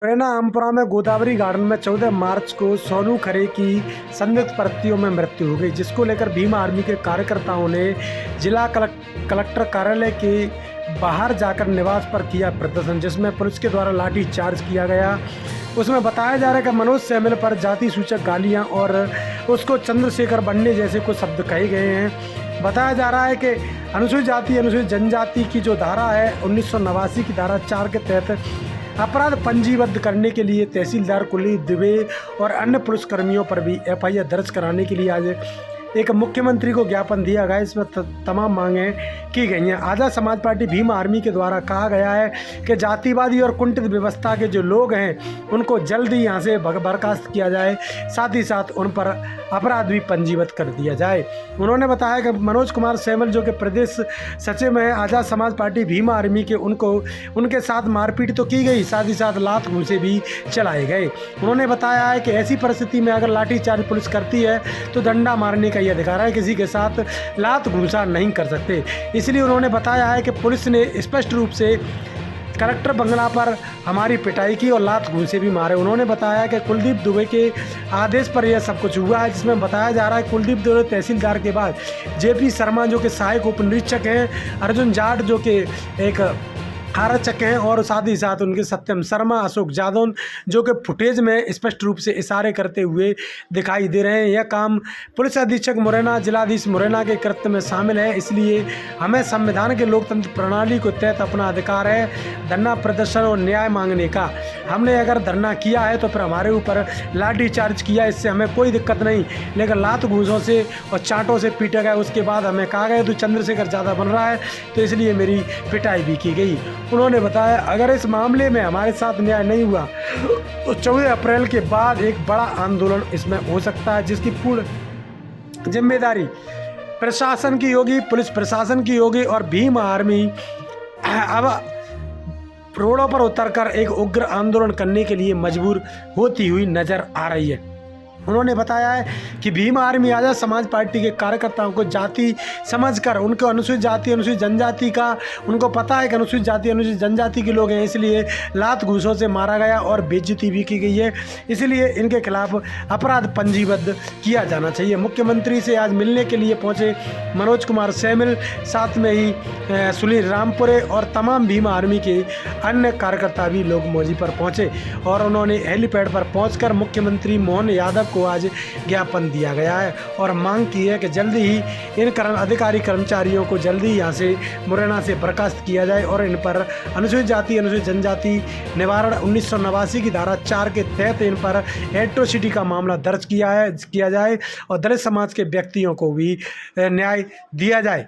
मुरैना आमपुरा में गोदावरी गार्डन में 14 मार्च को सोनू खरे की संदिग्ध परिस्थितियों में मृत्यु हो गई, जिसको लेकर भीम आर्मी के कार्यकर्ताओं ने जिला कलेक्टर कार्यालय के बाहर जाकर निवास पर किया प्रदर्शन, जिसमें पुलिस के द्वारा लाठी चार्ज किया गया। उसमें बताया जा रहा है कि मनोज सैमिल पर जाति सूचक गालियां और उसको चंद्रशेखर बनने जैसे कुछ शब्द कहे गए हैं। बताया जा रहा है कि अनुसूचित जाति अनुसूचित जनजाति की जो धारा है 1989 की धारा 4 के तहत अपराध पंजीबद्ध करने के लिए तहसीलदार कुलदीप दुबे और अन्य पुलिसकर्मियों पर भी एफआईआर दर्ज कराने के लिए आज एक मुख्यमंत्री को ज्ञापन दिया गया। इसमें तमाम मांगें की गई हैं। आज़ाद समाज पार्टी भीम आर्मी के द्वारा कहा गया है कि जातिवादी और कुंठित व्यवस्था के जो लोग हैं उनको जल्द ही यहाँ से बर्खास्त किया जाए, साथ ही साथ उन पर अपराध भी पंजीबद्ध कर दिया जाए। उन्होंने बताया कि मनोज कुमार सैमिल जो कि प्रदेश सचिव हैं आज़ाद समाज पार्टी भीम आर्मी के, उनके साथ मारपीट तो की गई, साथ ही साथ लात घूंसे भी चलाए गए। उन्होंने बताया है कि ऐसी परिस्थिति में अगर लाठीचार्ज पुलिस करती है तो डंडा मारने का ये अधिकार है, किसी के साथ लात घूंसा नहीं कर सकते। इसलिए उन्होंने बताया है कि पुलिस ने स्पष्ट रूप से कलेक्टर बंगला पर हमारी पिटाई की और लात घूंसे भी मारे। उन्होंने बताया कि कुलदीप दुबे के आदेश पर यह सब कुछ हुआ है, जिसमें बताया जा रहा है कुलदीप दुबे तहसीलदार के बाद जेपी शर्मा जो कि सहायक उप निरीक्षक हैं, अर्जुन जाट जो कि एक आरक्षक हैं और साथ ही साथ उनके सत्यम शर्मा, अशोक जादव जो कि फुटेज में स्पष्ट रूप से इशारे करते हुए दिखाई दे रहे हैं। यह काम पुलिस अधीक्षक मुरैना, जिलाधीश मुरैना के कृत्य में शामिल है। इसलिए हमें संविधान के लोकतंत्र प्रणाली को तहत अपना अधिकार है धरना प्रदर्शन और न्याय मांगने का। हमने अगर धरना किया है तो फिर हमारे ऊपर लाठी चार्ज किया, इससे हमें कोई दिक्कत नहीं, लेकिन लात घूंसों से और चांटों से पीटा गया। उसके बाद हमें कहा गया तो चंद्रशेखर ज़्यादा बन रहा है, तो इसलिए मेरी पिटाई भी की गई। उन्होंने बताया अगर इस मामले में हमारे साथ न्याय नहीं हुआ तो 14 अप्रैल के बाद एक बड़ा आंदोलन इसमें हो सकता है, जिसकी पूर्ण जिम्मेदारी प्रशासन की होगी, पुलिस प्रशासन की होगी और भीम आर्मी अब रोडों पर उतरकर एक उग्र आंदोलन करने के लिए मजबूर होती हुई नजर आ रही है। उन्होंने बताया है कि भीम आर्मी आज़ाद समाज पार्टी के कार्यकर्ताओं को जाति समझकर उनको अनुसूचित जाति अनुसूचित जनजाति का उनको पता है कि अनुसूचित जाति अनुसूचित जनजाति के लोग हैं, इसलिए लात घूंसों से मारा गया और बेइज्जती भी की गई है। इसलिए इनके खिलाफ अपराध पंजीबद्ध किया जाना चाहिए। मुख्यमंत्री से आज मिलने के लिए पहुंचे मनोज कुमार सैमिल, साथ में ही सुनील रामपुरे और तमाम भीम आर्मी के अन्य कार्यकर्ता भी लोग मौजी पर पहुँचे और उन्होंने हेलीपैड पर पहुँच मुख्यमंत्री मोहन यादव को आज ज्ञापन दिया गया है और मांग की है कि जल्दी ही इन अधिकारी कर्मचारियों को जल्दी यहाँ से मुरैना से बर्खास्त किया जाए और इन पर अनुसूचित जाति अनुसूचित जनजाति निवारण 1989 की धारा 4 के तहत इन पर एट्रोसिटी का मामला दर्ज किया जाए और दलित समाज के व्यक्तियों को भी न्याय दिया जाए।